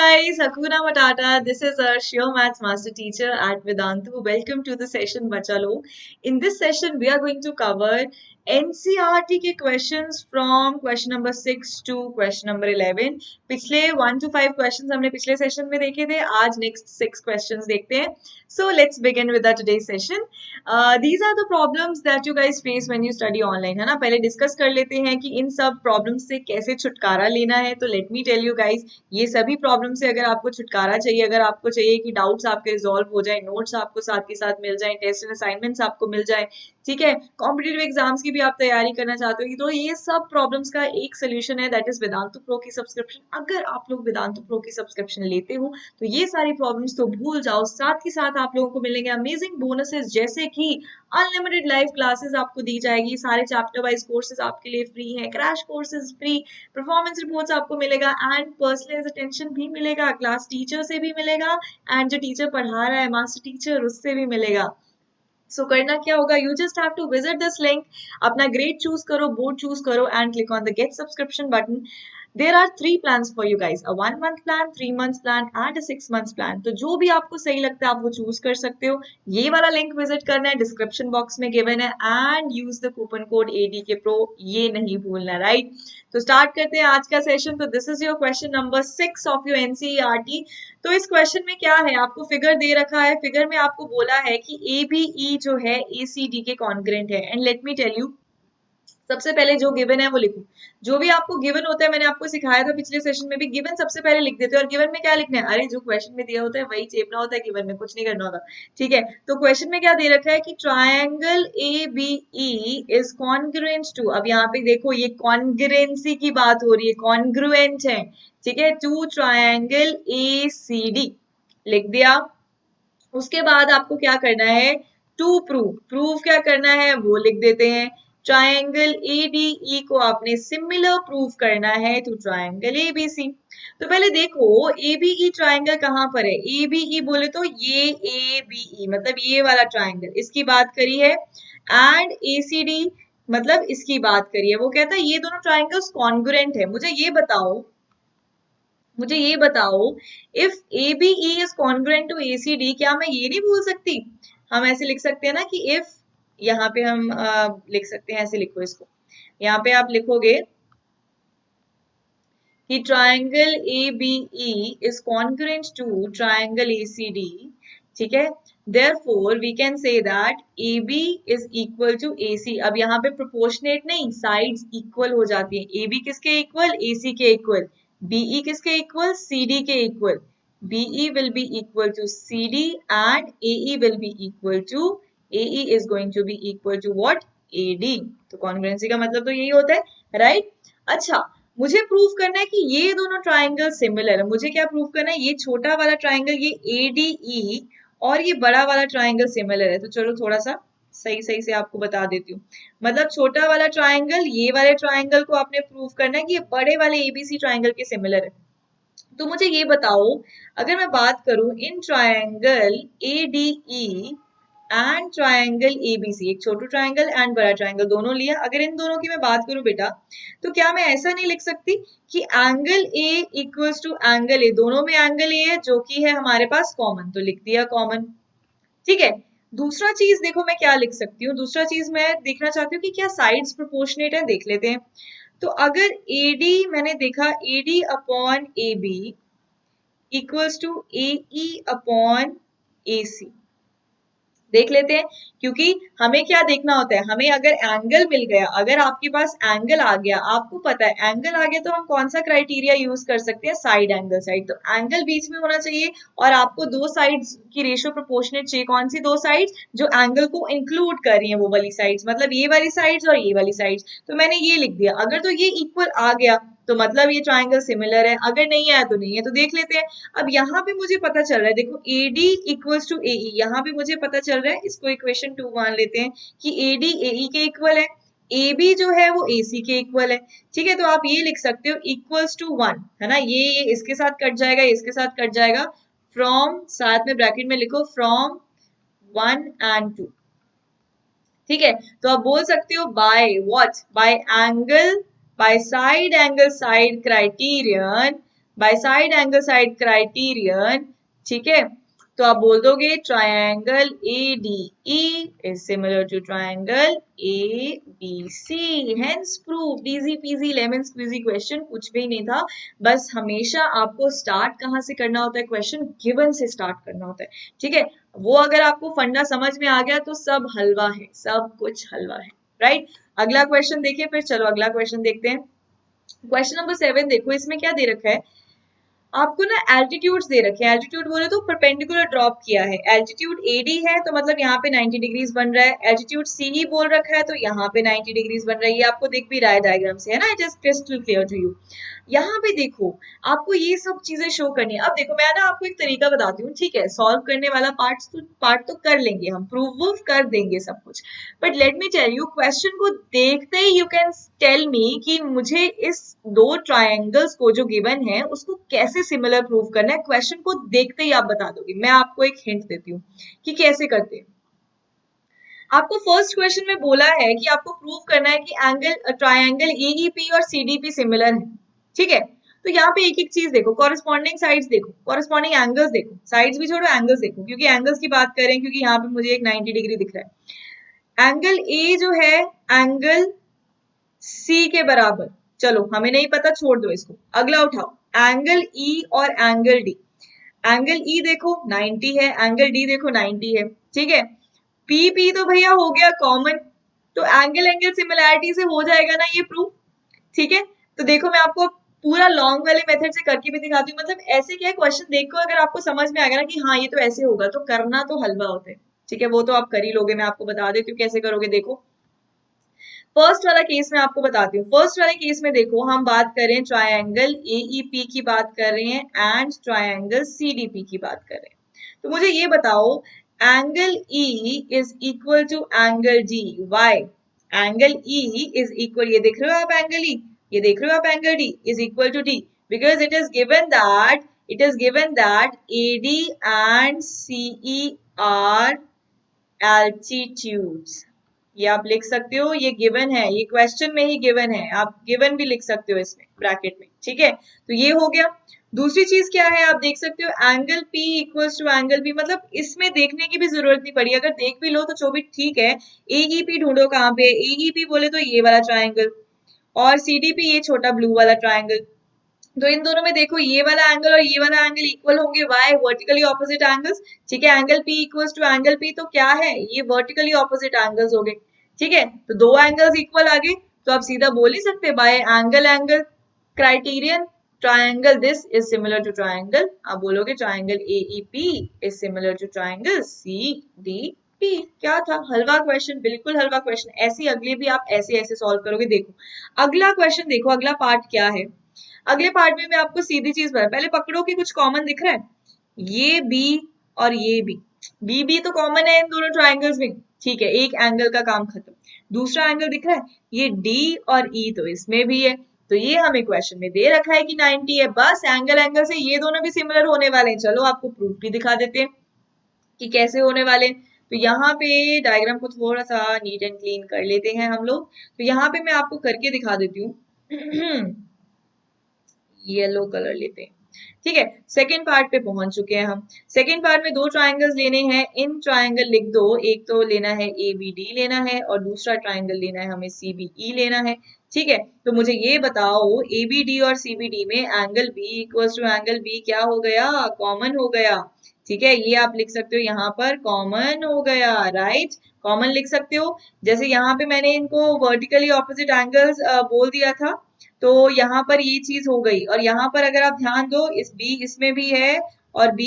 guys, Hakuna Matata. This is our Sure Maths Master Teacher at Vedantu. Welcome to the session, Bacha Log. In this session, we are going to cover NCERT के questions from question number 6 to question number 11. पिछले 1 to 5 questions हमने पिछले session में देखे थे. आज next 6 questions देखते हैं. So let's begin with our today's session. These are the problems that you guys face when you study online, है ना. पहले डिस्कस कर लेते हैं कि इन सब प्रॉब्लम्स से कैसे छुटकारा लेना है. तो let me tell you guys, ये सभी प्रॉब्लम से अगर आपको छुटकारा चाहिए, अगर आपको चाहिए कि डाउट्स आपके रिजॉल्व हो जाए, नोट्स आपको साथ के साथ मिल जाए, टेस्ट एंड असाइनमेंट्स आपको मिल जाए, ठीक है, कॉम्पिटिटिव एग्जाम्स की भी आप तैयारी करना चाहते हो, तो ये सब प्रॉब्लम्स का एक सोल्यूशन है, दैट इज वेदांतु प्रो की सब्सक्रिप्शन. अगर आप लोग वेदांतु प्रो की सब्सक्रिप्शन लेते हो तो ये सारी प्रॉब्लम्स तो भूल जाओ. साथ ही साथ आप लोगों को मिलेंगे अमेजिंग बोनसेस, जैसे कि अनलिमिटेड लाइव क्लासेस आपको दी जाएगी, सारे चैप्टर वाइज कोर्सेज आपके लिए फ्री हैं, crash courses free, performance reports आपको मिलेगा एंड पर्सनलाइज्ड अटेंशन भी मिलेगा, क्लास टीचर से भी मिलेगा एंड जो टीचर पढ़ा रहा है मास्टर टीचर उससे भी मिलेगा. सो करना क्या होगा, you just have to visit this link, अपना ग्रेड चूज करो, बोर्ड चूज करो and click on the get subscription button. There are 3 plans for you guys, a 1 month plan, 3 months plan and a 6 months plan. तो जो भी आपको सही लगता है आप वो चूज कर सकते हो. ये वाला लिंक विजिट करना है, डिस्क्रिप्शन बॉक्स में गिवन है and use the coupon code ADKPRO, ये नहीं भूलना, राइट. तो स्टार्ट करते हैं आज का सेशन. तो this is your question number 6 of your NCERT. तो इस क्वेश्चन में क्या है, आपको फिगर दे रखा है, फिगर में आपको बोला है कि ABE जो है ACD के कॉन्ग्रेंट है. And let me tell you, सबसे पहले जो गिवन है वो लिखो. जो भी आपको गिवन होता है, मैंने आपको सिखाया था पिछले सेशन में भी, गिवन सबसे पहले लिख देते हैं. और गिवन में क्या लिखना है, अरे जो क्वेश्चन में दिया होता है वही चेपना होता है, गिवन में कुछ नहीं करना होता, ठीक है. तो क्वेश्चन में क्या दे रखा है कि triangle ABE is congruent to, अब यहाँ पे देखो ये कॉन्ग्रुएंसी की बात हो रही है, कॉन्ग्रुएंट है, ठीक है, टू ट्रायंगल ACD लिख दिया. उसके बाद आपको क्या करना है, टू प्रूफ क्या करना है वो लिख देते हैं. ट्रायंगल ADE को आपने सिमिलर प्रूफ करना है टू ट्रायंगल ABC. तो पहले देखो ABE ट्रायंगल कहां पर है. ABE बोले तो ये ABE मतलब ये वाला ट्रायंगल, इसकी बात करी है, एंड ACD मतलब इसकी बात करी है. वो कहता है ये दोनों ट्रायंगल्स कॉन्ग्रुएंट है. मुझे ये बताओ if ABE is congruent to ACD, क्या मैं ये नहीं भूल सकती, हम ऐसे लिख सकते हैं ना कि इफ, यहाँ पे हम लिख सकते हैं, ऐसे लिखो इसको, यहाँ पे आप लिखोगे कि triangle ABE is congruent to triangle ACD, ठीक है. Therefore we can say that AB is equal to AC. अब यहाँ पे प्रोपोर्शनेट नहीं, साइड्स इक्वल हो जाती है. AB किसके इक्वल, AC के इक्वल. BE किसके इक्वल, CD के equal. BE will be equal to CD and AE will be equal to, AE is going to be equal to what, AD. तो congruency का मतलब तो यही होता है, राइट. अच्छा, मुझे प्रूफ करना है कि ये दोनों ट्राइंगल सिमिलर है. मुझे क्या प्रूफ करना है, ये छोटा वाला ट्राइंगल ये ADE और ये बड़ा वाला ट्राइंगल सिमिलर है. तो चलो थोड़ा सा सही से आपको बता देती हूँ. मतलब छोटा वाला ट्राइंगल ये वाले ट्राइंगल को आपने प्रूफ करना है कि ये बड़े वाले ABC ट्राइंगल के सिमिलर है. तो मुझे ये बताओ, अगर मैं बात करूं in triangle ADE and triangle ABC, एक छोटा ट्राइंगल एंड बड़ा ट्राइंगल दोनों लिया, अगर इन दोनों की मैं बात करूं बेटा, तो क्या मैं ऐसा नहीं लिख सकती कि angle A equals to angle A, दोनों में एंगल A है जो कि है हमारे पास कॉमन, तो लिख दिया कॉमन, ठीक है. दूसरा चीज देखो मैं क्या लिख सकती हूँ, दूसरा चीज मैं देखना चाहती हूँ कि क्या साइड्स प्रोपोर्शनेट है, देख लेते हैं. तो अगर AD मैंने देखा AD upon AB equals to AE upon AC, देख लेते हैं. क्योंकि हमें क्या देखना होता है, हमें अगर एंगल मिल गया, अगर आपके पास एंगल आ गया, आपको पता है एंगल आ गया, तो हम कौन सा क्राइटेरिया यूज कर सकते हैं, साइड एंगल साइड. तो एंगल बीच में होना चाहिए और आपको दो साइड्स की रेशियो प्रोपोर्शनेट चाहिए. कौन सी दो साइड्स, जो एंगल को इंक्लूड कर रही है वो वाली साइड्स, मतलब ये वाली साइड्स और ये वाली साइड्स. तो मैंने ये लिख दिया. अगर तो ये इक्वल आ गया तो मतलब ये ट्राइंगल सिमिलर है, अगर नहीं आया तो नहीं है. तो देख लेते हैं. अब यहाँ पे मुझे पता चल रहा है, देखो AD इक्वल्स टू AE, यहाँ पे मुझे पता चल रहा है, इसको इक्वेशन 2 मान लेते हैं कि AD AE के इक्वल है, AB जो है वो AC के इक्वल है, ठीक है. तो आप ये लिख सकते हो इक्वल्स टू 1, है ना, ये इसके साथ कट जाएगा, इसके साथ कट जाएगा, फ्रॉम, साथ में ब्रैकेट में लिखो फ्रॉम 1 and 2, ठीक है. तो आप बोल सकते हो by what, by angle, by side angle side criterion by side angle side criterion, ठीक है, तो आप बोल दोगे triangle ADE is similar to triangle ABC, hence proved. Easy peasy lemon squeezy question, कुछ भी नहीं था। बस हमेशा आपको स्टार्ट कहाँ से करना होता है, क्वेश्चन गिवन से स्टार्ट करना होता है, ठीक है। वो अगर आपको फंडा समझ में आ गया तो सब हलवा है, सब कुछ हलवा है, राइट। अगला क्वेश्चन देखिए फिर, चलो अगला क्वेश्चन देखते हैं। क्वेश्चन नंबर 7 देखो, इसमें क्या दे रखा है आपको ना, एल्टीट्यूड्स दे रखे हैं। एल्टीट्यूड बोले तो परपेंडिकुलर ड्रॉप किया है। एल्टीट्यूड AD है तो मतलब यहाँ पे 90 डिग्रीज बन रहा है। एल्टीट्यूड CE बोल रखा है तो यहाँ पे 90 डिग्रीज बन रहा है। ये आपको दिख भी रहा है डायग्राम से, है ना, it is crystal clear to you. यहाँ पे देखो आपको ये सब चीजें शो करनी है। अब देखो मैं ना आपको एक तरीका बताती हूँ, ठीक है, सॉल्व करने वाला पार्ट तो कर लेंगे हम, प्रूव कर देंगे सब कुछ, but let me tell you, question को देखते ही यू कैन टेल मी कि मुझे इस दो ट्रायंगल्स को जो गिवन है उसको कैसे सिमिलर प्रूव करना है। क्वेश्चन को देखते ही आप बता दोगे। मैं आपको एक हिंट देती हूँ कि कैसे करते हैं। आपको फर्स्ट क्वेश्चन में बोला है कि आपको प्रूव करना है कि एंगल ट्रायंगल AEP और CDP सिमिलर है, ठीक है। तो यहाँ पे एक एक चीज देखो, कॉरेस्पॉन्डिंग साइड्स देखो, कॉरेस्पॉन्डिंग एंगल्स देखो, साइड्स भी छोड़ो एंगल्स देखो, क्योंकि एंगल्स की बात करें, क्योंकि यहाँ पे मुझे एक 90 डिग्री दिख रहा है। एंगल A जो है एंगल C के बराबर, चलो हमें नहीं पता, छोड़ दो इसको। अगला उठाओ, एंगल E और एंगल D। एंगल E देखो 90 है, एंगल D देखो 90 है, ठीक है। पी तो भैया हो गया कॉमन, तो एंगल एंगल सिमिलैरिटी से हो जाएगा ना ये प्रूफ, ठीक है। तो देखो मैं आपको पूरा लॉन्ग वाले मेथड से करके भी दिखाती हूँ। मतलब ऐसे क्या है, क्वेश्चन देखो अगर आपको समझ में आ गया ना कि हाँ ये तो ऐसे होगा, तो करना तो हलवा होता है, ठीक है, वो तो आप कर ही लोगे। मैं आपको बता देती हूँ कैसे करोगे। देखो फर्स्ट वाला केस में आपको बताती हूँ। फर्स्ट वाले केस में देखो हम बात करें ट्रायंगल AEP की बात कर रहे हैं एंड ट्रायंगल CDP की बात कर रहे हैं। तो मुझे ये बताओ, angle E is equal to angle D, why angle E is equal, ये देख रहे हो आप एंगल E, ये देख रहे हो आप angle D is equal to D, because it is given that AD and CE are altitudes। ये आप लिख सकते हो, ये गिवन है, ये क्वेश्चन में ही गिवन है, आप गिवन भी लिख सकते हो इसमें ब्रैकेट में, ठीक है। तो ये हो गया। दूसरी चीज क्या है, आप देख सकते हो angle P equals to angle B, मतलब इसमें देखने की भी जरूरत नहीं पड़ी, अगर देख भी लो तो जो भी ठीक है। AEP ढूंढो कहाँ पे, AEP बोले तो ये वाला ट्राइंगल, और CDP ये छोटा ब्लू वाला ट्राइंगल। तो इन दोनों में देखो ये वाला एंगल और ये वाला एंगल इक्वल होंगे, वाई वर्टिकली ऑपोजिट एंगल्स, ठीक है। Angle P equals to angle P तो क्या है, ये वर्टिकली ऑपोजिट एंगल्स हो गए, ठीक है। तो दो एंगल्स इक्वल आ गए, तो आप सीधा बोल ही सकते by angle angle criterion triangle this is similar to triangle, आप बोलोगे triangle AEP is similar to triangle CDP। क्या था, हलवा क्वेश्चन, बिल्कुल हलवा क्वेश्चन। ऐसे अगले भी आप ऐसे ऐसे सॉल्व करोगे। देखो अगला क्वेश्चन, देखो अगला पार्ट क्या है। अगले पार्ट में मैं आपको सीधी चीज बता, पहले पकड़ो कि कुछ कॉमन दिख रहा है, ये बी और ये बी तो कॉमन है इन दोनों ट्राइंगल्स में, ठीक है, एक एंगल का काम खत्म। दूसरा एंगल दिख रहा है, ये डी और ई तो इसमें भी है, तो ये हमें क्वेश्चन में दे रखा है कि 90 है। बस एंगल एंगल से ये दोनों भी सिमिलर होने वाले हैं। चलो आपको प्रूफ भी दिखा देते हैं कि कैसे होने वाले। तो यहाँ पे डायग्राम को थोड़ा सा नीट एंड क्लीन कर लेते हैं हम लोग। तो यहाँ पे मैं आपको करके दिखा देती हूँ। येलो कलर लेते हैं, ठीक है। सेकेंड पार्ट पे पहुंच चुके हैं हम। सेकेंड पार्ट में दो ट्राइंगल्स लेने हैं, इन ट्राइंगल लिख दो, एक तो लेना है ABD लेना है और दूसरा ट्राइंगल लेना है हमें CBE लेना है, ठीक है। तो मुझे ये बताओ ABD और CBD में angle B equals to angle B क्या हो गया, कॉमन हो गया, ठीक है। ये आप लिख सकते हो यहाँ पर कॉमन हो गया, राइट, कॉमन लिख सकते हो। जैसे यहाँ पे मैंने इनको वर्टिकली ऑपोजिट एंगल्स बोल दिया था, तो यहाँ पर ये चीज हो गई। और यहाँ पर अगर आप ध्यान दो, इस B इसमें भी है और B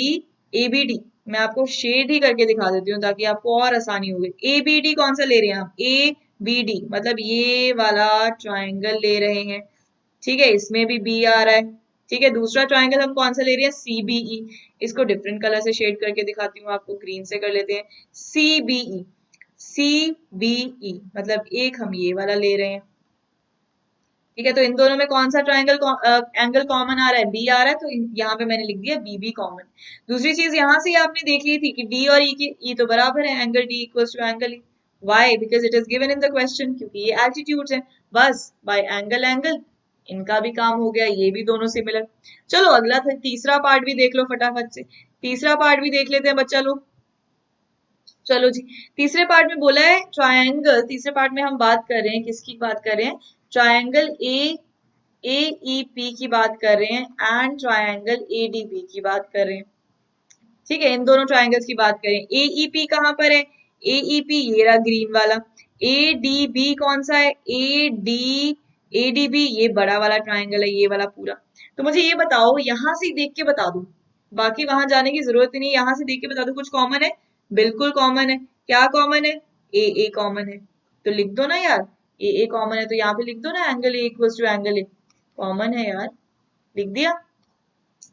ABD, मैं आपको शेड ही करके दिखा देती हूँ ताकि आपको और आसानी होगी। ABD कौन सा ले रहे हैं हम, ABD मतलब ये वाला ट्राइंगल ले रहे हैं, ठीक है, इसमें भी B आ रहा है, ठीक है। दूसरा ट्राइंगल हम कौन सा ले रहे हैं, CBE, इसको डिफरेंट कलर से शेड करके दिखाती हूँ आपको, ग्रीन से कर लेते हैं, CBE मतलब एक हम ये वाला ले रहे हैं, ठीक है। तो इन दोनों में कौन सा ट्राइंगल एंगल कॉमन आ रहा है, बी आ रहा है, तो यहाँ पे मैंने लिख दिया बी कॉमन। दूसरी चीज यहाँ से आपने देख ली थी कि डी और ई की ई तो बराबर है, angle D equals to angle E, why because it is given in the question, क्योंकि ये एल्टीट्यूड्स हैं। बस बाय एंगल एंगल इनका भी काम हो गया, ये भी दोनों सिमिलर। चलो अगला तीसरा पार्ट भी देख लो फटाफट से। तीसरा पार्ट भी देख लेते हैं बच्चा लोग। चलो जी, तीसरे पार्ट में बोला है ट्रायंगल। तीसरे पार्ट में हम बात कर रहे हैं, किसकी बात कर रहे हैं? ट्रायंगल AEP की बात कर रहे हैं एंड ट्रायंगल ADB की बात कर रहे हैं। ठीक है, इन दोनों ट्रायंगल्स की बात करें। AEP कहाँ पर है? AEP ये रहा ग्रीन वाला। ADB कौन सा है? ADB ये बड़ा वाला ट्रायंगल है, ये वाला पूरा। तो मुझे ये बताओ, यहां से देख के बता दो, बाकी वहां जाने की जरूरत ही नहीं, यहां से देख के बता दो कुछ कॉमन है। बिल्कुल कॉमन है। क्या कॉमन है? ए कॉमन है। तो लिख दो ना यार, ए कॉमन है तो यहाँ पे लिख दो ना, angle A equals to angle A. Common है यार, लिख दिया।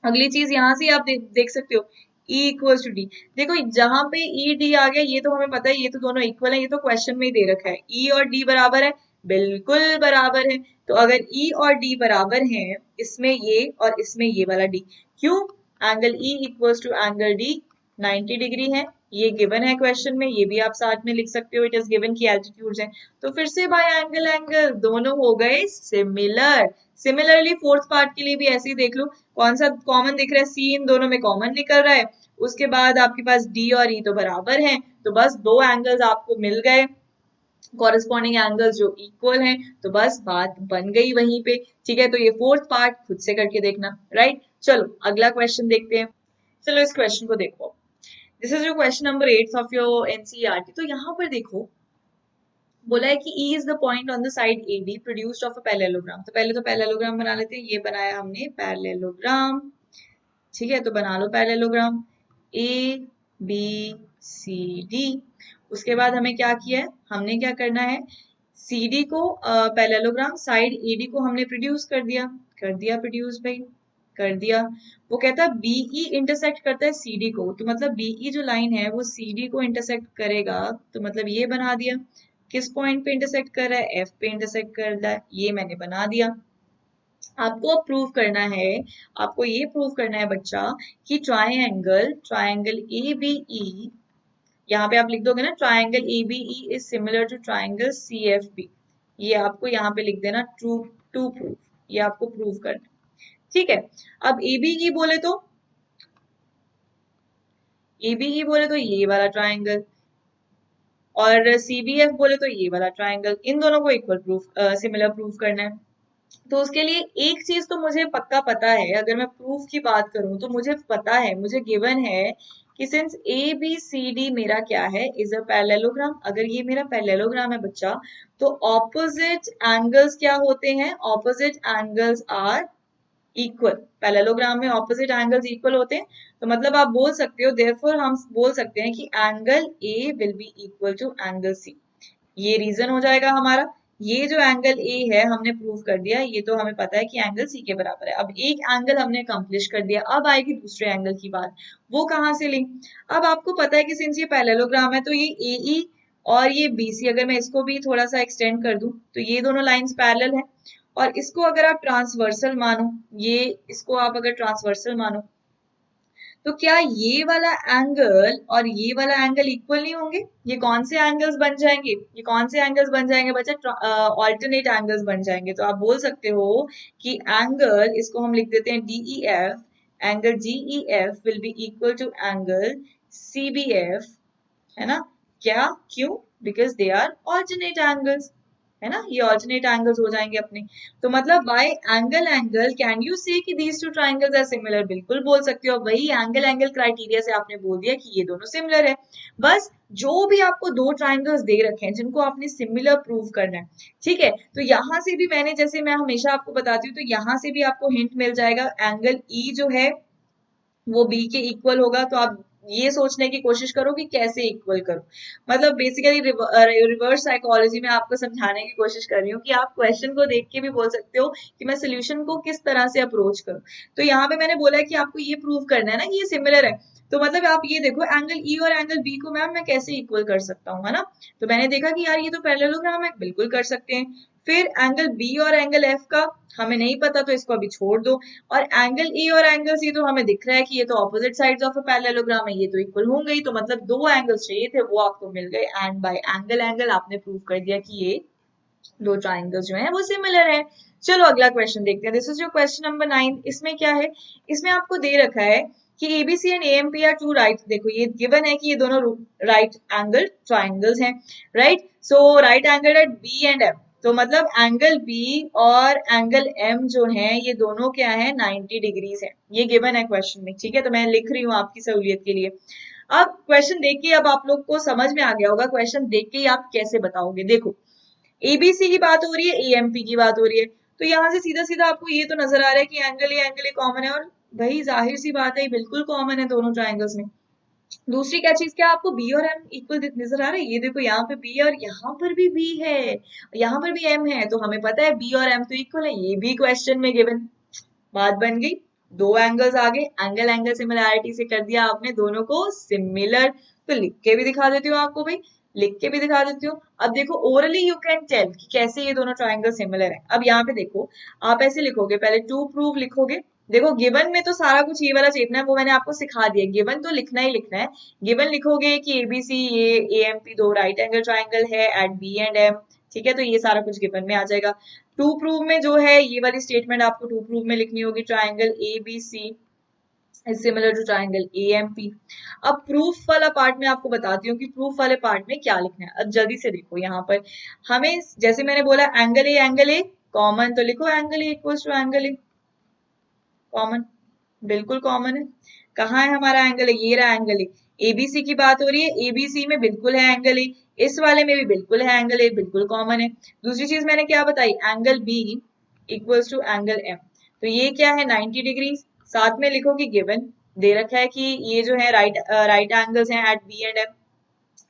अगली चीज यहां से आप देख सकते हो, E इक्वल्स टू डी। देखो जहां पे ई डी आ गया ये तो हमें पता है, ये तो दोनों इक्वल है, ये तो क्वेश्चन में ही दे रखा है। E और D बराबर है, बिल्कुल बराबर है। तो अगर E और D बराबर हैं, इसमें ये और इसमें ये वाला D, क्यों? Angle E equals to angle D 90 degree है, ये गिवन है क्वेश्चन में, ये भी आप साथ में लिख सकते हो, इट इज गिवन की एल्टीट्यूड्स हैं। तो फिर से बाय एंगल एंगल दोनों हो गए सिमिलर। सिमिलरली फोर्थ पार्ट के लिए भी ऐसे ही देख लो, कौन सा कॉमन दिख रहा है? सी इन दोनों में कॉमन निकल रहा है। उसके बाद आपके पास डी और ई तो बराबर हैं, तो बस दो एंगल्स आपको मिल गए, कॉरेस्पॉन्डिंग एंगल्स जो इक्वल हैं, तो बस बात बन गई वहीं पे। ठीक है, तो ये फोर्थ पार्ट खुद से करके देखना, राइट। चलो अगला क्वेश्चन देखते हैं। चलो इस क्वेश्चन को देखो। This is your question number 8 of your NCERT. तो यहाँ पर देखो, बोला है कि E is the point on the side AB produced of a parallelogram. तो पहले तो पैरेललोग्राम बना लेते हैं, ये बनाया हमने पैरेललोग्राम। ठीक है, तो बना लो पैरेललोग्राम ABCD। उसके बाद हमें क्या किया है? हमने क्या करना है? CD को पैरेललोग्राम साइड AD को हमने प्रोड्यूस कर दिया प्रोड्यूस भाई, कर दिया। वो कहता है BE इंटरसेक्ट करता है CD को, तो मतलब BE जो लाइन है वो CD को इंटरसेक्ट करेगा, तो मतलब ये बना दिया। किस पॉइंट पे इंटरसेक्ट कर रहा है? F पे इंटरसेक्ट कर रहा है, ये मैंने बना दिया। आपको प्रूव करना है, आपको ये प्रूव करना है बच्चा कि ट्रायंगल ABE, यहाँ पे आप लिख दोगे ना, triangle ABE is similar to triangle CFB। ये आपको यहाँ पे लिख देना, ट्रू टू प्रूफ, ये आपको प्रूव करना। ठीक है, अब ABE बोले तो, ABE बोले तो ये वाला ट्रायंगल, और CBF बोले तो ये वाला ट्रायंगल, इन दोनों को इक्वल प्रूफ सिमिलर प्रूफ करना है। तो उसके लिए एक चीज तो मुझे पक्का पता है, अगर मैं प्रूफ की बात करूं तो मुझे पता है, मुझे गिवन है कि सिंस ABCD मेरा क्या है? Is a parallelogram. अगर ये मेरा पैरेललोग्राम है बच्चा, तो ऑपोजिट एंगल्स क्या होते हैं? Opposite angles are equal. Parallelogram में ऑपोजिट एंगल्स इक्वल होते हैं, तो मतलब आप बोल सकते हो, देयरफॉर हम बोल सकते हैं कि angle A will be equal to angle C। ये रीजन हो जाएगा हमारा। ये जो एंगल ए है हमने प्रूव कर दिया, ये तो हमें पता है कि एंगल सी के बराबर है। अब एक एंगल हमने कंप्लीट कर दिया, अब आएगी दूसरे एंगल की बात। वो कहाँ से लें? अब आपको पता है कि सिंस ये पैरेललोग्राम है, तो ये AE और ये BC, अगर मैं इसको भी थोड़ा सा एक्सटेंड कर दूं, तो ये दोनों लाइंस पैरेलल है। और इसको अगर आप ट्रांसवर्सल मानो, ये इसको आप अगर ट्रांसवर्सल मानो, तो क्या ये वाला एंगल और ये वाला एंगल इक्वल नहीं होंगे? ये कौन से एंगल्स बन जाएंगे? ये कौन से एंगल्स बन जाएंगे बच्चा? ऑल्टरनेट एंगल्स बन जाएंगे। तो आप बोल सकते हो कि एंगल, इसको हम लिख देते हैं DEF, angle GEF will be equal to angle CBF, है ना? क्या? क्यों? Because they are alternate angles, है ना? ये ऑल्टरनेट एंगल्स हो जाएंगे अपने। तो मतलब by angle angle can you say कि these two triangles are similar? बिल्कुल बोल सकते हो। वही एंगल एंगल क्राइटेरिया से आपने बोल दिया कि ये दोनों सिमिलर है। बस जो भी आपको दो ट्राइंगल्स दे रखे हैं जिनको आपने सिमिलर प्रूव करना है, ठीक है, तो यहां से भी मैंने, जैसे मैं हमेशा आपको बताती हूँ, तो यहां से भी आपको हिंट मिल जाएगा। एंगल E जो है वो B के इक्वल होगा, तो आप ये सोचने की कोशिश करो कि कैसे इक्वल करो। मतलब बेसिकली रिवर्स साइकोलॉजी में आपको समझाने की कोशिश कर रही हूँ कि आप क्वेश्चन को देख के भी बोल सकते हो कि मैं सोल्यूशन को किस तरह से अप्रोच करूँ। तो यहाँ पे मैंने बोला है कि आपको ये प्रूव करना है ना कि ये सिमिलर है। तो मतलब आप ये देखो, एंगल E और एंगल B को मैम मैं कैसे इक्वल कर सकता हूँ, है ना? तो मैंने देखा कि यार ये तो पैरेललोग्राम है, बिल्कुल कर सकते हैं। फिर एंगल B और एंगल F का हमें नहीं पता, तो इसको अभी छोड़ दो। और एंगल E और एंगल C तो हमें दिख रहा है कि ये तो opposite sides of a parallelogram है, ये तो इक्वल होंगे ही। तो मतलब दो एंगल्स चाहिए थे, वो आपको मिल गए, एंड बाय एंगल एंगल आपने प्रूव कर दिया कि ये दो ट्राइंगल्स जो है वो सिमिलर है। चलो अगला क्वेश्चन देखते हैं। This is your question number 9। इसमें क्या है, इसमें आपको दे रखा है कि ABC and AMP are two right, देखो ये गिवन है कि ये दोनों राइट एंगल ट्राइंगल्स हैं, right. So right angle at B and M, तो मतलब एंगल बी और एंगल एम जो है ये दोनों क्या है, 90 डिग्रीज है। ये गिवन है क्वेश्चन में, ठीक है, तो मैं लिख रही हूँ आपकी सहूलियत के लिए। अब क्वेश्चन देख के अब आप लोग को समझ में आ गया होगा क्वेश्चन देख के ही आप कैसे बताओगे। देखो एबीसी की बात हो रही है, एएमपी की बात हो रही है, तो यहाँ से सीधा सीधा आपको ये तो नजर आ रहा है कि एंगल ए कॉमन है, और भाई जाहिर सी बात है बिल्कुल कॉमन है दोनों ट्राइंगल्स में। दूसरी क्या चीज, क्या आपको बी और एम इक्वल नजर आ रहा है? ये देखो यहाँ पे बी और यहाँ पर भी बी है, यहाँ पर भी एम है, तो हमें पता है बी और एम तो इक्वल है, ये भी क्वेश्चन में गिवन। बात बन गई, दो एंगल्स आगे, एंगल एंगल सिमिलैरिटी से कर दिया आपने दोनों को सिमिलर। तो लिख के भी दिखा देती हूँ आपको भाई, लिख के भी दिखा देती हूँ। अब देखो ओरली यू कैन टेल कि कैसे ये दोनों ट्राइंगल सिमिलर है। अब यहाँ पे देखो आप ऐसे लिखोगे, पहले टू प्रूव लिखोगे। देखो गिवन में तो सारा कुछ ये वाला चेपना है, वो मैंने आपको सिखा दिया, गिवन तो लिखना ही लिखना है। गिवन लिखोगे कि एबीसी ये एएमपी दो राइट एंगल ट्राइंगल है एट बी एंड एम, ठीक है, तो ये सारा कुछ गिवन में आ जाएगा। टू प्रूव में जो है ये वाली स्टेटमेंट आपको टू प्रूव में लिखनी होगी, triangle A B C is similar to triangle A M P. अब प्रूफ वाला पार्ट में आपको बताती हूँ कि प्रूफ वाले पार्ट में क्या लिखना है। अब जल्दी से देखो यहाँ पर हमें, जैसे मैंने बोला एंगल ए कॉमन, तो लिखो angle A equals to angle A common, बिल्कुल कॉमन है। कहाँ है हमारा एंगल ए, ये रहा एंगल ए। एबीसी की बात हो रही है, एबीसी में बिल्कुल है एंगल ए, इस वाले में भी बिल्कुल है एंगल ए, बिल्कुल कॉमन है। दूसरी चीज मैंने क्या बताई, angle B equals to angle M, तो ये क्या है 90 डिग्री। साथ में लिखो कि गिवन दे रखा है कि ये जो है राइट एंगल्स हैं at B and M,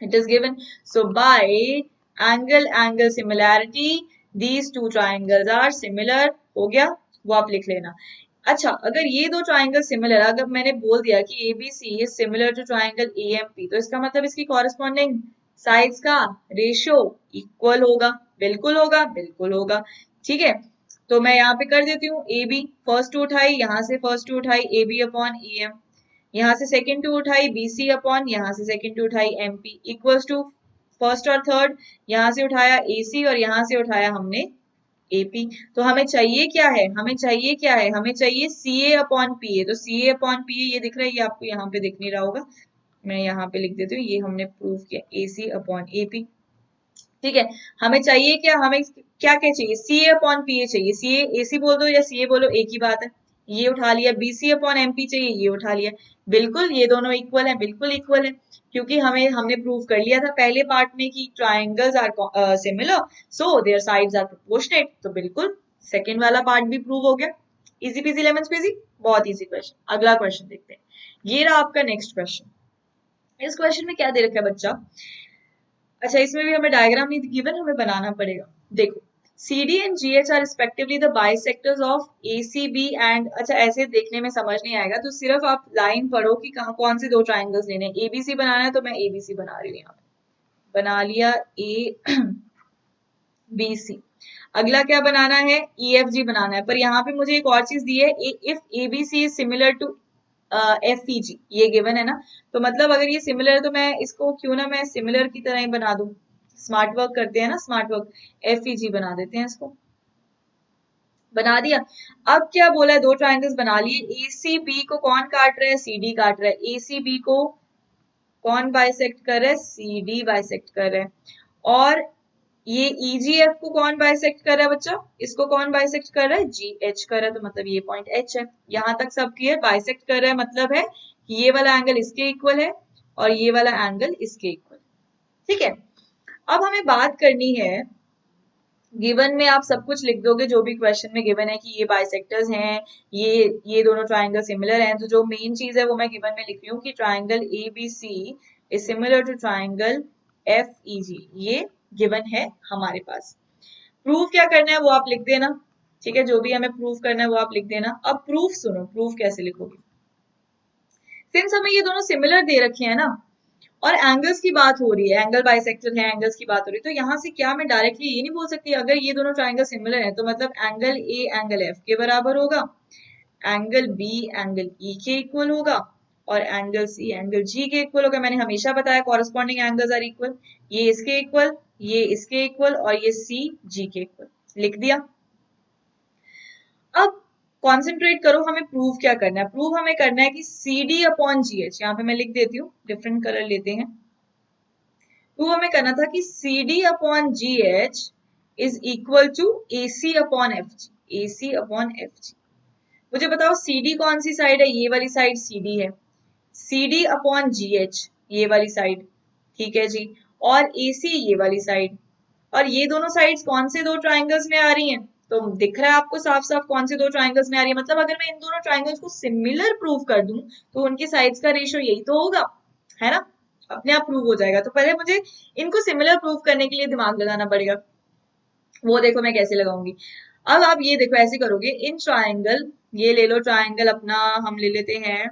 it is given. So by angle similarity these two triangles are similar, हो गया, वो आप लिख लेना। अच्छा अगर ये दो ट्राइंगल सिमिलर, अगर मैंने बोल दिया कि ABC is similar to triangle AMP, तो इसका मतलब इसकी कॉरेस्पॉन्डिंग साइड्स का रेशियो इक्वल होगा, बिल्कुल होगा, बिल्कुल होगा, ठीक है। तो मैं यहाँ पे कर देती हूँ, ए बी फर्स्ट टू उठाई, यहाँ से फर्स्ट टू उठाई A B upon A M, यहाँ से सेकंड टू उठाई बीसी अपॉन, यहाँ से सेकंड टू उठाई एमपी इक्वल्स टू फर्स्ट और थर्ड, यहाँ से उठाया एसी और यहाँ से उठाया हमने एपी। तो हमें चाहिए क्या है, हमें चाहिए क्या है, हमें चाहिए सी ए अपॉन पी ए। तो सी ए अपॉन पी ए ये दिख रहा है, ये आपको यहाँ पे दिख नहीं रहा होगा, मैं यहाँ पे लिख देती हूँ, ये हमने प्रूव किया ए सी अपॉन ए पी, ठीक है। हमें चाहिए क्या, हमें क्या क्या चाहिए, सी ए अपॉन पी ए चाहिए, सी ए सी बोल दो या सी ए बोलो एक ही बात है, ये उठा लिया। बीसी अपॉन एमपी चाहिए, ये उठा लिया। बिल्कुल ये दोनों इक्वल है, बिल्कुल इक्वल है, क्योंकि हमने प्रूव कर लिया था पहले पार्ट में कि triangles are similar so their sides are proportionate, तो बिल्कुल सेकंड वाला पार्ट भी प्रूव हो गया। इजी पीजी लेमन स्क्वीजी, बहुत इजी क्वेश्चन। अगला क्वेश्चन देखते हैं, ये रहा आपका नेक्स्ट क्वेश्चन। इस क्वेश्चन में क्या दे रखा है बच्चा, अच्छा इसमें भी हमें डायग्राम नहीं गिवन, हमें बनाना पड़ेगा। देखो CD and GH are respectively the bisectors of ACB and, अच्छा ऐसे देखने में समझ नहीं आएगा, तो सिर्फ आप लाइन पढ़ो कि कहाँ कौन से दो ट्राइंगल्स लेने हैं। ABC बनाना है तो मैं ABC बना रही हूँ, यहाँ पे बना लिया ABC। अगला क्या बनाना है, EFG बनाना है, पर यहाँ पे मुझे एक और चीज दी है, if ABC is similar to FEG, ये गिवन है ना, तो मतलब अगर ये सिमिलर है तो मैं इसको क्यों ना मैं सिमिलर की तरह ही बना दूं, स्मार्ट वर्क करते हैं ना, स्मार्ट वर्क, FEG बना देते हैं इसको, बना दिया। अब क्या बोला है, दो ट्राइंगल्स बना लिए, ACB को कौन काट रहा है, CD काट रहा है, ACB को कौन बाइसेक्ट कर रहा है, CD बाइसेक्ट कर रहा है, और ये EGF को कौन बाइसेक्ट कर रहा है बच्चा, इसको कौन बाइसेक्ट कर रहा है, GH कर रहा है, तो मतलब ये पॉइंट H है। यहां तक सब क्लियर, बाइसेक्ट कर रहा है मतलब है कि ये वाला एंगल इसके इक्वल है और ये वाला एंगल इसके इक्वल, ठीक है। अब हमें बात करनी है, गिवन में आप सब कुछ लिख दोगे जो भी क्वेश्चन में गिवन है कि ये बाइसेक्टर्स हैं, ये दोनों ट्राइंगल सिमिलर हैं, तो जो मेन चीज है वो मैं गिवन में लिख रही हूँ कि triangle ABC is similar to triangle FEG, ये गिवन है हमारे पास। प्रूफ क्या करना है वो आप लिख देना, ठीक है, जो भी हमें प्रूफ करना है वो आप लिख देना। अब प्रूफ सुनो, प्रूफ कैसे लिखोगे, सिंस हमें ये दोनों सिमिलर दे रखे हैं ना, और एंगल्स की बात हो रही है, एंगल बाइसेक्टर है, एंगल्स की बात हो रही है, तो यहाँ से क्या मैं डायरेक्टली ये नहीं बोल सकती अगर ये दोनों ट्राइंगल सिमिलर है तो मतलब एंगल ए एंगल एफ के बराबर होगा, एंगल बी एंगल ई के इक्वल होगा, और एंगल सी एंगल जी के इक्वल होगा। मैंने हमेशा बताया कॉरेस्पॉन्डिंग एंगल्स आर इक्वल, ये इसके इक्वल ये इसके इक्वल और ये सी जी के इक्वल, लिख दिया। अब कॉन्सेंट्रेट करो, हमें प्रूव क्या करना है? प्रूव हमें करना है कि C D upon G H, यहाँ पे मैं लिख देती हूँ, डिफरेंट कलर लेते हैं। प्रूव हमें करना था कि C D upon G H is equal to A C upon F G, A C upon F G. मुझे बताओ सी डी कौन सी साइड है? ये वाली साइड सी डी है। C D upon G H ये वाली साइड, ठीक है जी, और ए सी ये वाली साइड। और ये दोनों साइड्स कौन से दो ट्राइंगल्स में आ रही हैं? तो दिख रहा है आपको साफ साफ कौन से दो ट्राइंगल्स में आ रही है। मतलब अगर मैं इन दोनों ट्राइंगल्स को सिमिलर प्रूव कर दूं तो उनकी साइड्स का रेशियो यही तो होगा, है ना? अपने आप प्रूव हो जाएगा। तो पहले मुझे इनको सिमिलर प्रूव करने के लिए दिमाग लगाना पड़ेगा। वो देखो मैं कैसे लगाऊंगी। अब आप ये देखो ऐसे करोगे, इन ट्राइंगल, ये ले लो ट्राइंगल अपना, हम ले लेते हैं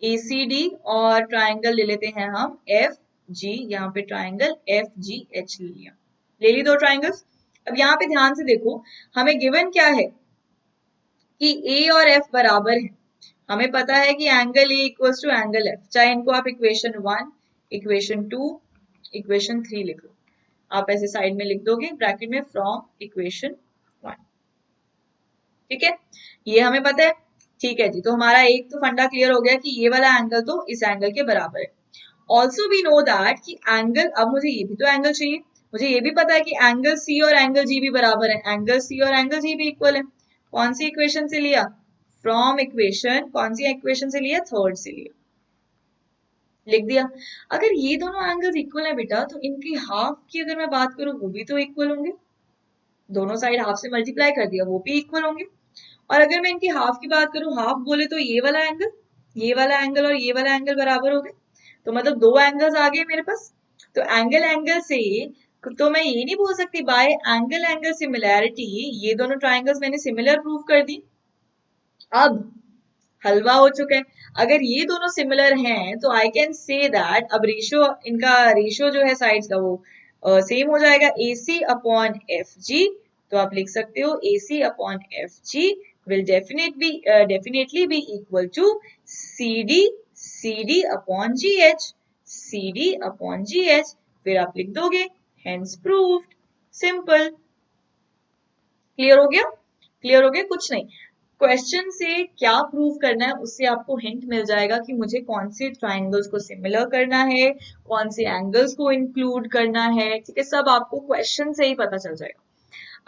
ACD, और ट्राइंगल ले लेते हैं हम FG। यहाँ पे ट्राइंगल FGH ले लिया, ले ली दो ट्राइंगल्स। अब यहाँ पे ध्यान से देखो, हमें गिवन क्या है कि A और F बराबर है। हमें पता है कि angle A equals to angle F, चाहे इनको आप इक्वेशन 1, इक्वेशन 2, इक्वेशन 3 लिख लो। आप ऐसे साइड में लिख दोगे ब्रैकेट में फ्रॉम इक्वेशन 1, ठीक है, ये हमें पता है। ठीक है जी, तो हमारा एक तो फंडा क्लियर हो गया कि ये वाला एंगल तो इस एंगल के बराबर है। ऑल्सो वी नो दैट कि एंगल, अब मुझे ये भी तो एंगल चाहिए, मुझे ये भी पता है कि एंगल सी और एंगल जी भी बराबर है, एंगल सी और एंगल जी भी इक्वल है। कौन सी इक्वेशन से लिया? फ्रॉम इक्वेशन, कौन सी इक्वेशन से लिया? थर्ड से लिया, लिख दिया। अगर ये दोनों एंगल्स इक्वल है बेटा, तो इनकी हाफ की अगर मैं बात करूं वो भी तो इक्वल होंगे। दोनों साइड हाफ से मल्टीप्लाई कर दिया, वो भी इक्वल होंगे। और अगर मैं इनकी हाफ की बात करूं, हाफ बोले तो ये वाला एंगल, ये वाला एंगल और ये वाला एंगल बराबर हो गए, तो मतलब दो एंगल्स आ गए मेरे पास। तो एंगल एंगल से तो मैं ये नहीं बोल सकती बाय एंगल एंगल सिमिलैरिटी ये दोनों ट्राइंगल्स मैंने सिमिलर प्रूव कर दी। अब हलवा हो चुका है। अगर ये दोनों सिमिलर हैं तो आई कैन से दैट, अब रेशियो, इनका रेशियो जो है साइड्स का वो सेम हो जाएगा, ए सी अपॉन एफ जी। तो आप लिख सकते हो A C upon F G will definitely be equal to CD upon GH, CD upon GH। फिर आप लिख दोगे hence proved, सिंपल। क्लियर हो गया? क्लियर हो गया? कुछ नहीं, क्वेश्चन से क्या प्रूव करना है उससे आपको हिंट मिल जाएगा कि मुझे कौन से ट्राइंगल्स को सिमिलर करना है, कौन से एंगल्स को इंक्लूड करना है, ठीक है, सब आपको क्वेश्चन से ही पता चल जाएगा।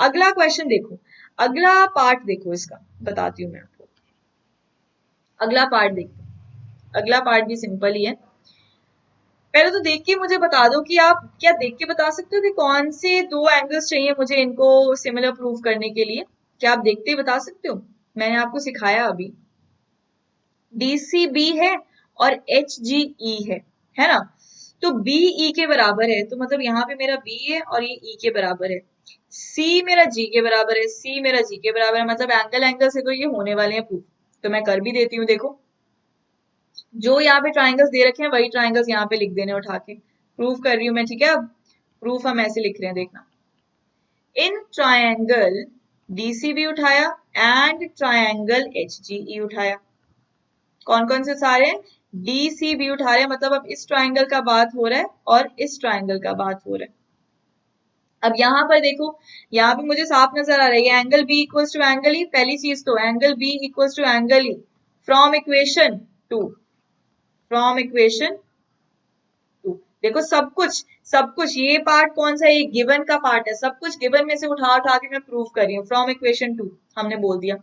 अगला क्वेश्चन देखो, अगला पार्ट देखो, इसका बताती हूँ मैं आपको। अगला पार्ट देखो, अगला पार्ट भी सिंपल ही है। पहले तो देख के मुझे बता दो कि आप क्या देख के बता सकते हो कि कौन से दो एंगल्स चाहिए मुझे इनको सिमिलर प्रूव करने के लिए? क्या आप देखते ही बता सकते हो? मैंने आपको सिखाया अभी, DCB है और HGE है ना? तो BE के बराबर है, तो मतलब यहाँ पे मेरा B है और ये E के बराबर है। C मेरा G के बराबर है, C मेरा G के बराबर है, मतलब एंगल एंगल से तो ये होने वाले हैं प्रूफ। तो मैं कर भी देती हूँ, देखो जो यहाँ पे ट्राइंगल्स दे रखे हैं वही ट्राइंगल्स यहाँ पे लिख देने उठा के, प्रूफ कर रही हूँ मैं, ठीक है। अब प्रूफ हम ऐसे लिख रहे हैं, देखना, इन ट्राइंगल DCB उठाया एंड ट्राइंगल HGE उठाया। कौन कौन से सारे? DCB उठा रहे हैं, मतलब अब इस ट्राइंगल का बात हो रहा है और इस ट्राइंगल का बात हो रहा है। अब यहाँ पर देखो, यहाँ पे मुझे साफ नजर आ रही है angle B equals to angle E। पहली चीज तो angle B equals to angle E from equation 2, from equation 2। देखो सब कुछ ये पार्ट कौन सा है? ये गिवन का पार्ट है, सब कुछ गिवन में से उठा उठा के मैं प्रूव कर रही हूँ। फ्रॉम इक्वेशन 2 हमने बोल दिया।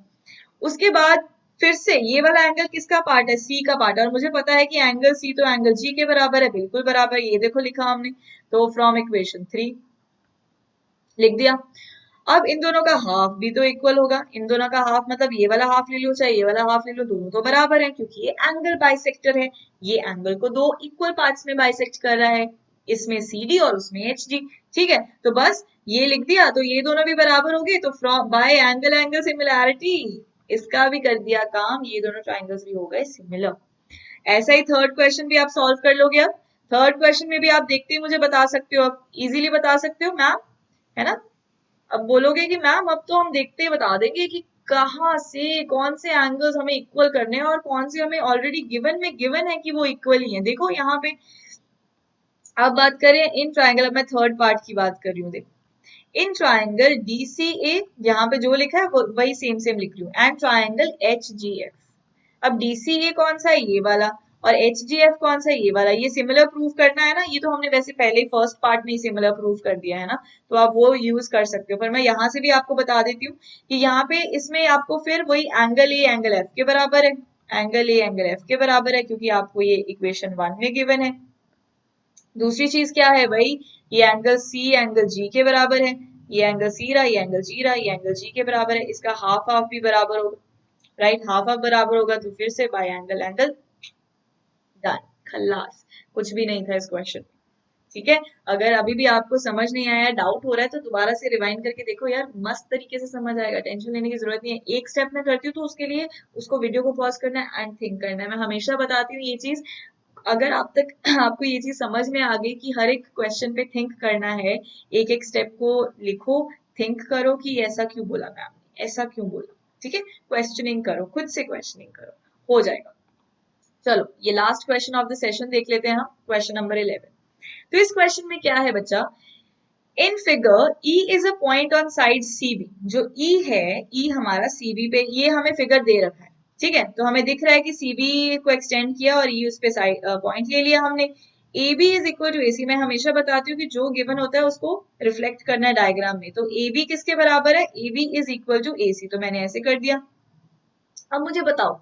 उसके बाद फिर से ये वाला एंगल किसका पार्ट है? सी का पार्ट है, और मुझे पता है कि एंगल सी तो एंगल जी के बराबर है, बिल्कुल बराबर, ये देखो लिखा हमने। तो फ्रॉम इक्वेशन 3 लिख दिया। अब इन दोनों का हाफ भी तो इक्वल होगा, इन दोनों का हाफ मतलब ये वाला हाफ ले लो चाहे ये वाला हाफ ले लो, दोनों तो बराबर है क्योंकि ये एंगल बाइसेक्टर है। ये एंगल को दो इक्वल पार्ट्स में बाइसेक्ट कर रहा है, इसमें CD और उसमें HG, ठीक है। तो बस ये लिख दिया, तो ये दोनों भी बराबर हो गए, तो from by angle angle similarity इसका भी कर दिया काम, ये दोनों ट्राइंगल्स भी हो गए सिमिलर। ऐसा ही थर्ड क्वेश्चन भी आप सॉल्व कर लोगे। अब थर्ड क्वेश्चन में भी आप देखते ही मुझे बता सकते हो, अब इजीली बता सकते हो मैम, है ना? अब बोलोगे कि मैम अब तो हम देखते ही बता देंगे कि कहाँ से कौन से एंगल्स हमें इक्वल करने हैं और कौन से हमें ऑलरेडी गिवन है कि वो इक्वल ही है। देखो यहाँ पे अब बात करें इन ट्राइंगल, मैं थर्ड पार्ट की बात कर रही हूँ। देखो, इन ट्राइंगल DCA, यहाँ पे जो लिखा है वही सेम सेम लिख रही हूँ, एंड ट्राइंगल HGF। अब DCA कौन सा है, ये वाला, और HGF कौन सा है, ये वाला। ये सिमिलर प्रूव करना है ना, ये तो हमने वैसे पहले ही फर्स्ट पार्ट में ही सिमिलर प्रूव कर दिया है ना, तो आप वो यूज कर सकते हो। पर मैं यहाँ से भी आपको बता देती हूँ कि यहाँ पे इसमें आपको फिर वही एंगल ए एंगल एफ के बराबर है, एंगल ए एंगल एफ के बराबर है, क्योंकि आपको ये इक्वेशन 1 में गिवन है। दूसरी चीज क्या है भाई, ये एंगल सी एंगल जी के बराबर है, ये एंगल सी रहा, ये एंगल जी रहा, ये एंगल जी के बराबर है, इसका हाफ हाफ भी बराबर होगा, राइट, हाफ हाफ बराबर होगा, तो फिर से बाय एंगल एंगल, डन, खल्लास। कुछ भी नहीं था इस क्वेश्चन में, ठीक है। अगर अभी भी आपको समझ नहीं आया, डाउट हो रहा है, तो दोबारा से रिवाइंड करके देखो यार, मस्त तरीके से समझ आएगा, टेंशन लेने की जरूरत नहीं है। एक स्टेप में करती हूँ तो उसके लिए उसको वीडियो को पॉज करना है एंड थिंक करना है। मैं हमेशा बताती हूँ ये चीज, अगर आप तक आपको ये चीज समझ में आ गई कि हर एक क्वेश्चन पे थिंक करना है, एक एक स्टेप को लिखो, थिंक करो कि ऐसा क्यों बोला मैम ने, ऐसा क्यों बोला, ठीक है। क्वेश्चनिंग करो, खुद से क्वेश्चनिंग करो, हो जाएगा। चलो ये last question of the session देख लेते हैं हम, क्वेश्चन नंबर 11। तो इस क्वेश्चन में क्या है बच्चा, in figure E is a point on side CB। जो E है, E हमारा CB पे, ये हमें फिगर दे रखा है, ठीक है। तो हमें दिख रहा है कि CB को एक्सटेंड किया और E उस पे साइड पॉइंट ले लिया हमने। AB is equal to AC। मैं हमेशा बताती हूँ कि जो गिवन होता है उसको रिफ्लेक्ट करना है डायग्राम में, तो AB किसके बराबर है, AB is equal to AC, तो मैंने ऐसे कर दिया। अब मुझे बताओ,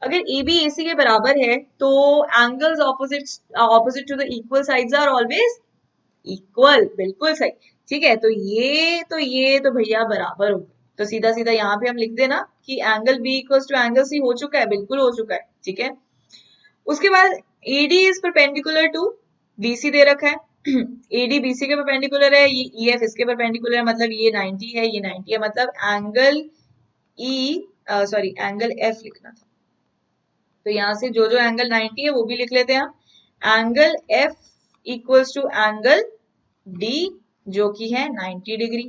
अगर AB AC के बराबर है तो angles opposite to the equal sides are always equal, बिल्कुल सही, ठीक है। तो ये तो भैया बराबर हो गए, तो सीधा सीधा यहाँ पे हम लिख देना कि angle B equal to angle C हो चुका है, बिल्कुल हो चुका है, ठीक है। उसके बाद AD is perpendicular to BC दे रखा है AD BC के परपेंडिकुलर है, ये EF इसके परपेंडिकुलर है, मतलब ये 90 है, ये 90 है, मतलब एंगल एंगल F लिखना था। तो यहाँ से जो जो एंगल 90 है वो भी लिख लेते हैं हम। Angle F equals to angle D, जो कि है 90 डिग्री,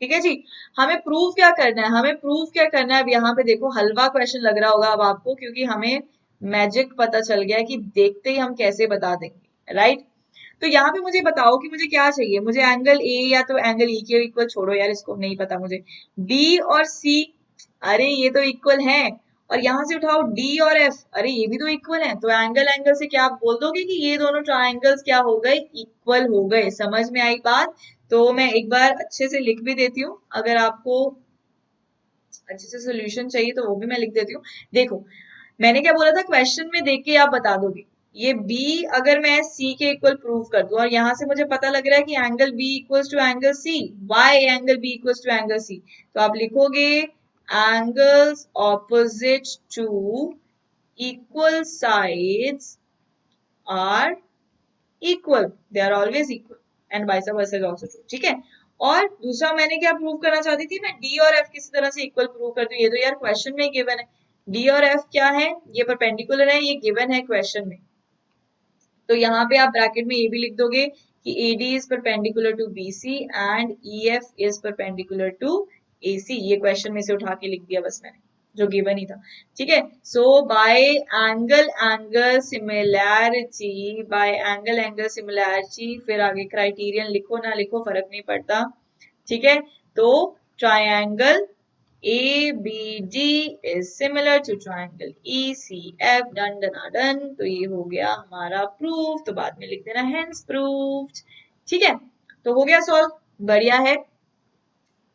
ठीक है जी। हमें प्रूव क्या करना है, हमें प्रूव क्या करना है, अब यहाँ पे देखो हलवा क्वेश्चन लग रहा होगा अब आपको, क्योंकि हमें मैजिक पता चल गया है कि देखते ही हम कैसे बता देंगे, राइट। तो यहाँ पे मुझे बताओ कि मुझे क्या चाहिए, मुझे एंगल ए या तो एंगल ई के इक्वल, छोड़ो यार इसको नहीं पता मुझे, बी और सी, अरे ये तो इक्वल है, और यहाँ से उठाओ डी और एफ, अरे ये भी तो इक्वल है, तो एंगल एंगल से क्या आप बोल दोगे कि ये दोनों ट्राइंगल्स क्या हो गए, इक्वल हो गए। समझ में आई बात, तो मैं एक बार अच्छे से लिख भी देती हूँ, अगर आपको अच्छे से सोल्यूशन चाहिए तो वो भी मैं लिख देती हूँ। देखो मैंने क्या बोला था, क्वेश्चन में देख के आप बता दोगे, ये B अगर मैं C के इक्वल प्रूव कर दूं, और यहाँ से मुझे पता लग रहा है कि angle B equals to angle C, why angle B equals to angle C, तो आप लिखोगे angles opposite to equal sides are equal, they are always equal, and vice versa is also true, ठीक है। और दूसरा मैंने क्या प्रूव करना चाहती थी, मैं डी और एफ किसी तरह से इक्वल प्रूव कर दूं, ये तो यार क्वेश्चन में गिवन है, डी और एफ क्या है, ये परपेंडिकुलर है, ये गिवन है क्वेश्चन में, तो यहाँ पे आप ब्रैकेट में ये भी लिख दोगे कि AD is perpendicular to BC and EF is perpendicular to AC। ये क्वेश्चन में से उठा के लिख दिया बस मैंने, जो गिवन ही था, ठीक है। So by angle similarity, by angle similarity, फिर आगे क्राइटेरियन लिखो ना लिखो फर्क नहीं पड़ता, ठीक है। तो triangle ABD is similar to triangle ECF, डन डना डन, तो ये हो गया हमारा प्रूफ, तो बाद में लिख देना hence proved, ठीक है। तो हो गया सॉल्व, बढ़िया है।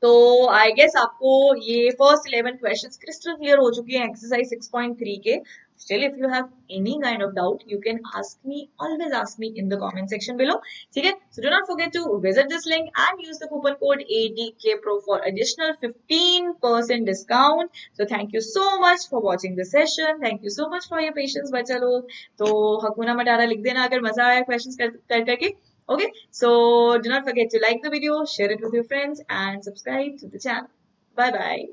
तो आई गेस आपको ये फर्स्ट 11 क्वेश्चंस क्रिस्टल क्लियर हो चुके हैं एक्सरसाइज 6.3 के। Still, if you have any kind of doubt, you can ask me, always ask me in the comment section below. ठीक है? So do not forget to visit this link and use the coupon code ADKPRO for additional 15% discount. So thank you so much for watching the session. Thank you so much for your patience, बच्चा लोग। तो हकुना मटारा लिख देना अगर मजा आया questions कर करके। Okay, so do not forget to like the video, share it with your friends, and subscribe to the channel. Bye bye.